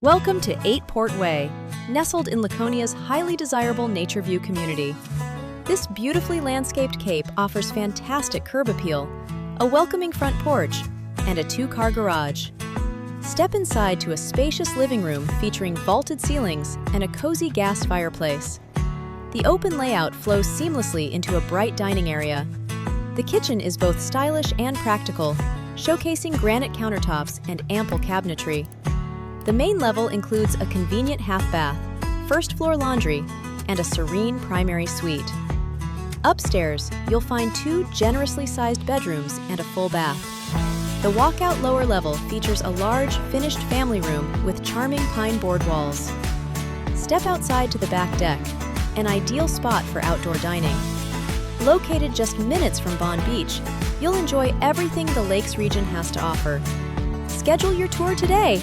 Welcome to 8 Port Way, nestled in Laconia's highly desirable nature view community. This beautifully landscaped cape offers fantastic curb appeal, a welcoming front porch, and a 2-car garage. Step inside to a spacious living room featuring vaulted ceilings and a cozy gas fireplace. The open layout flows seamlessly into a bright dining area. The kitchen is both stylish and practical, showcasing granite countertops and ample cabinetry. The main level includes a convenient half bath, first-floor laundry, and a serene primary suite. Upstairs, you'll find 2 generously sized bedrooms and a full bath. The walkout lower level features a large, finished family room with charming pine board walls. Step outside to the back deck, an ideal spot for outdoor dining. Located just minutes from Bond Beach, you'll enjoy everything the Lakes region has to offer. Schedule your tour today